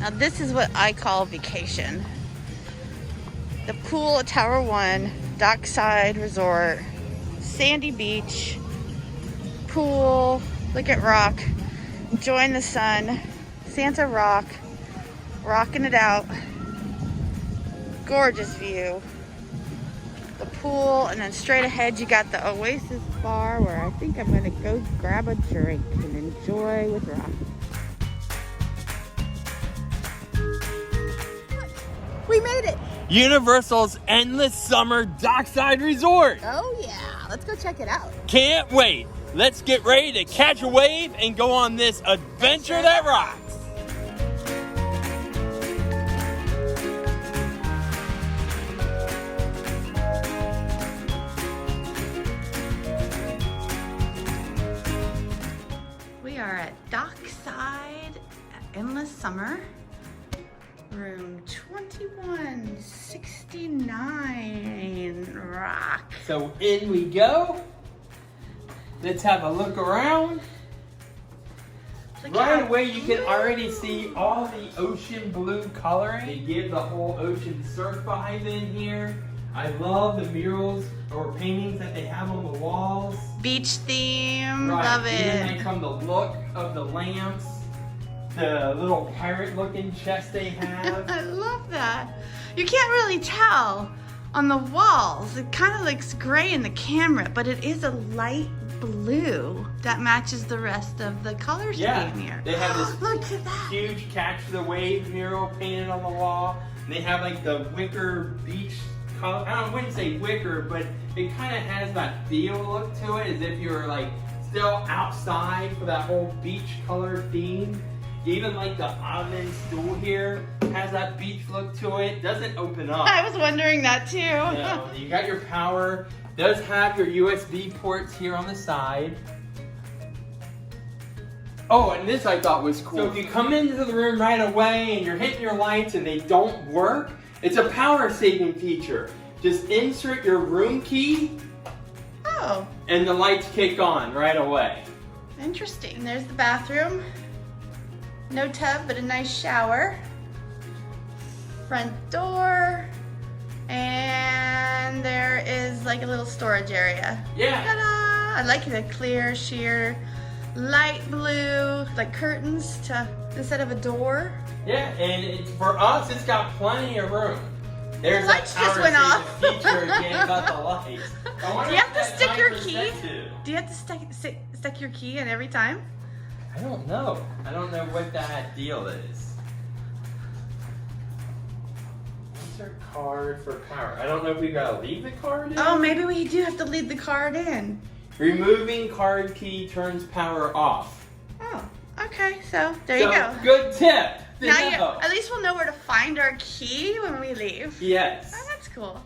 Now this is what I call vacation. The pool at Tower 1, Dockside Resort, sandy beach, pool, look at rock, enjoying the sun, Santa Rock, rocking it out. Gorgeous view. The pool, and then straight ahead you got the Oasis Bar, where I think I'm gonna go grab a drink and enjoy with Rock. We made it! Universal's Endless Summer Dockside Resort. Oh yeah, let's go check it out. Can't wait. Let's get ready to catch a wave and go on this adventure that rocks. We are at Dockside Endless Summer, room 2169 Rock. So in we go. Let's have a look around. Right away you can already see all the ocean blue coloring. They give the whole ocean surf vibe in here. I love the murals or paintings that they have on the walls. Beach theme, Right. love Even it. like from the look of the lamps, the little pirate looking chest they have. I love that. You can't really tell on the walls. It kind of looks gray in the camera, but it is a light blue that matches the rest of the color scheme here. They have this Look at that. huge Catch the Wave mural painted on the wall. And they have like the wicker beach color. I wouldn't say wicker, but it kind of has that feel look to it, as if you're like still outside for that whole beach color theme. Even like the ottoman stool here has that beach look to it. Doesn't open up. I was wondering that too. No, you got your power. Does have your USB ports here on the side. Oh, and this I thought was cool. So if you come into the room right away and you're hitting your lights and they don't work, it's a power saving feature. Just insert your room key. Oh. And the lights kick on right away. Interesting. There's the bathroom. No tub, but a nice shower. Front door. And there is like a little storage area. Yeah. Ta-da! I like the clear, sheer, light blue, like curtains to instead of a door. Yeah, and for us, it's got plenty of room. There's The lights that just went power off. saving feature again about the lights. I wonder Do you if have to that stick your timer's key? set to. Do you have to stick your key in every time? I don't know. I don't know what that deal is. Insert card for power. I don't know if we gotta leave the card in. Oh, maybe we do have to leave the card in. Removing card key turns power off. Oh, okay. So there you go. Good tip. to Now know. at least we'll know where to find our key when we leave. Yes. Oh, that's cool.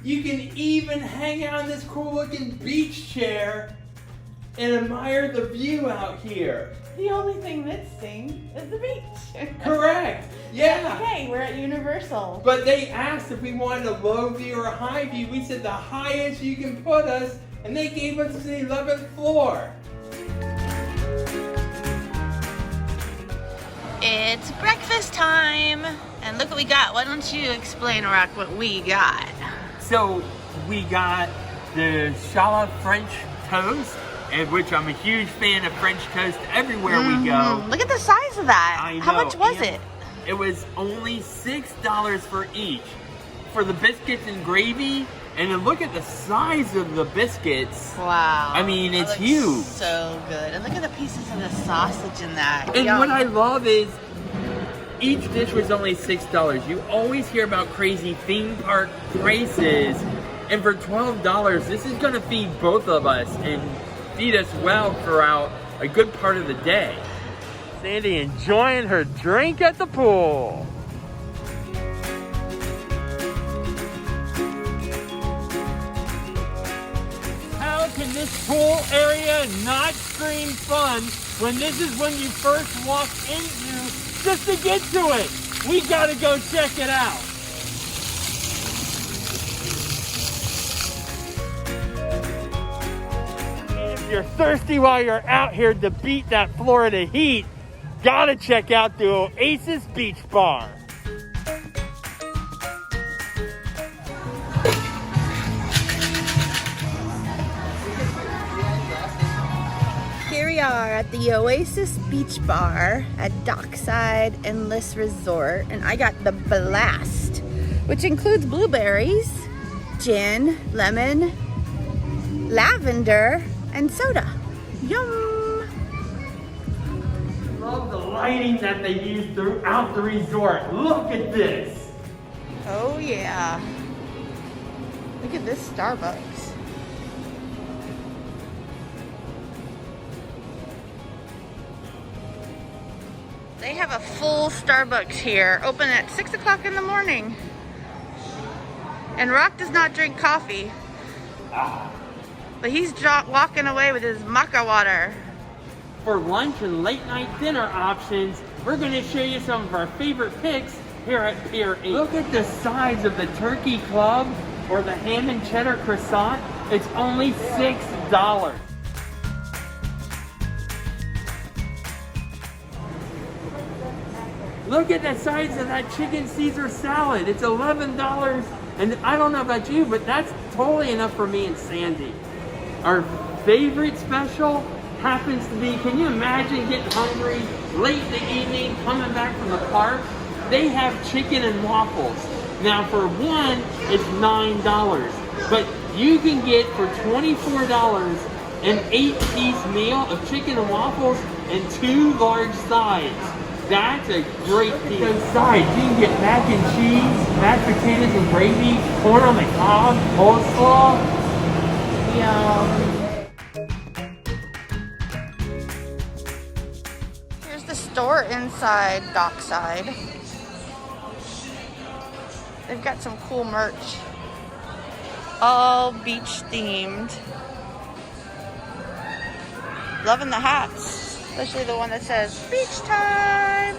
You can even hang out in this cool looking beach chair and admire the view out here. The only thing missing is the beach. Correct. Yeah. Okay, we're at Universal. But they asked if we wanted a low view or a high view. We said the highest you can put us, and they gave us the 11th floor. It's breakfast time. And look what we got. Why don't you explain, Rock, what we got? So we got the Shuttle French toast, and which I'm a huge fan of French toast everywhere we go. Look at the size of that. I know. How much was And it? It was only $6 for each, for the biscuits and gravy. And then look at the size of the biscuits. Wow. I mean, it's That looks huge. So good. And look at the pieces of the sausage in that. And Yum. what I love is each dish was only $6. You always hear about crazy theme park prices. And for $12, this is going to feed both of us and feed us well throughout a good part of the day. Sandy enjoying her drink at the pool. How can this pool area not scream fun when this is when you first walk into just to get to it? We gotta go check it out. If you're thirsty while you're out here to beat that Florida heat, gotta check out the Oasis Beach Bar. Here we are at the Oasis Beach Bar at Dockside Endless Resort, and I got the Blast, which includes blueberries, gin, lemon, lavender, and soda. Yum! Love the lighting that they use throughout the resort. Look at this. Oh yeah. Look at this Starbucks. They have a full Starbucks here, open at 6 o'clock in the morning. And Rock does not drink coffee. But he's walking away with his maca water. For lunch and late night dinner options, we're going to show you some of our favorite picks here at Pier 8. Look at the size of the turkey club or the ham and cheddar croissant. It's only $6. Look at the size of that chicken Caesar salad. It's $11. And I don't know about you, but that's totally enough for me and Sandy. Our favorite special happens to be, can you imagine getting hungry late in the evening, coming back from the park? They have chicken and waffles. Now for one, it's $9, but you can get for $24 an 8-piece meal of chicken and waffles and 2 large sides. That's a great deal. Those sides, you can get mac and cheese, mashed potatoes and gravy, corn on the cob, coleslaw. Here's the store inside Dockside. They've got some cool merch. All beach themed. Loving the hats, especially the one that says beach time.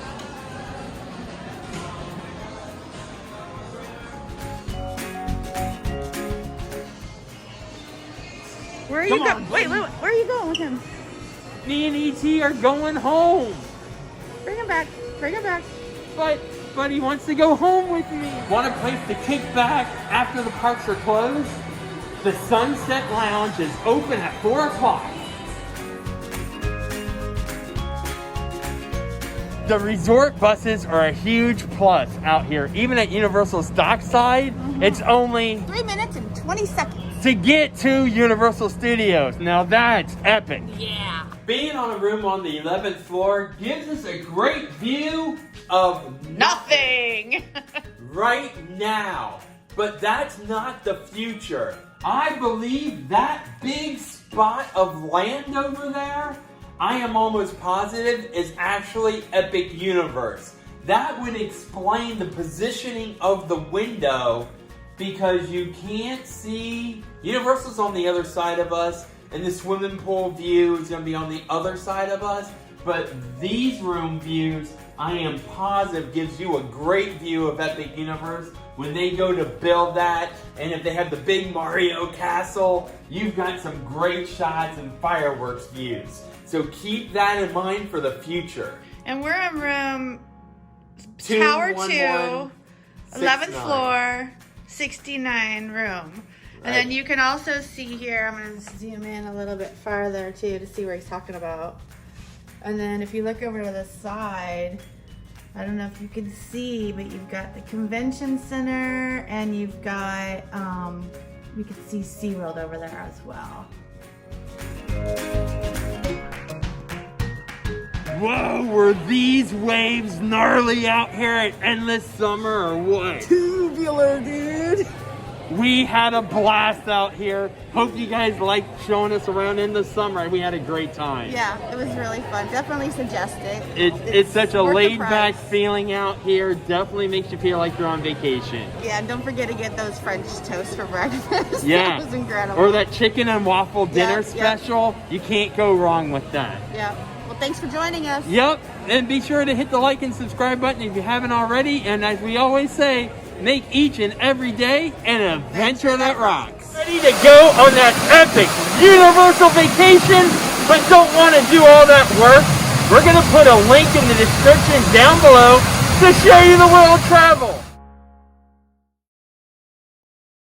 Where are you going? Wait, where are you going with him? Me and E.T. are going home. Bring him back. Bring him back. But he wants to go home with me. Want a place to kick back after the parks are closed? The Sunset Lounge is open at 4 o'clock. The resort buses are a huge plus out here. Even at Universal's Dockside, it's only 3 minutes and 20 seconds to get to Universal Studios. Now that's epic. Yeah. Being on a room on the 11th floor gives us a great view of nothing right now. But that's not the future. I believe that big spot of land over there, I am almost positive, is actually Epic Universe. That would explain the positioning of the window, because you can't see. Universal's on the other side of us, and the swimming pool view is going to be on the other side of us. But these room views, I am positive, gives you a great view of Epic Universe. When they go to build that, and if they have the big Mario castle, you've got some great shots and fireworks views. So keep that in mind for the future. And we're in room Tower 2, 11th floor, 69 room. And then you can also see here, I'm going to zoom in a little bit farther too to see where he's talking about. And then if you look over to the side, I don't know if you can see, but you've got the convention center, and you've got, you can see SeaWorld over there as well. Whoa, were these waves gnarly out here at Endless Summer or what? Tubular, dude. We had a blast out here. Hope you guys liked showing us around in the summer. We had a great time. Yeah, it was really fun. Definitely suggest it. It's such a laid-back feeling out here. Definitely makes you feel like you're on vacation. Yeah, and don't forget to get those French toast for breakfast. Yeah. That was incredible. Or that chicken and waffle dinner special. You can't go wrong with that. Yeah. Well, thanks for joining us. Yep. And be sure to hit the like and subscribe button if you haven't already. And as we always say, make each and every day an adventure that rocks. Ready to go on that epic Universal vacation, but don't want to do all that work? we're going to put a link in the description down below to show you the world travel.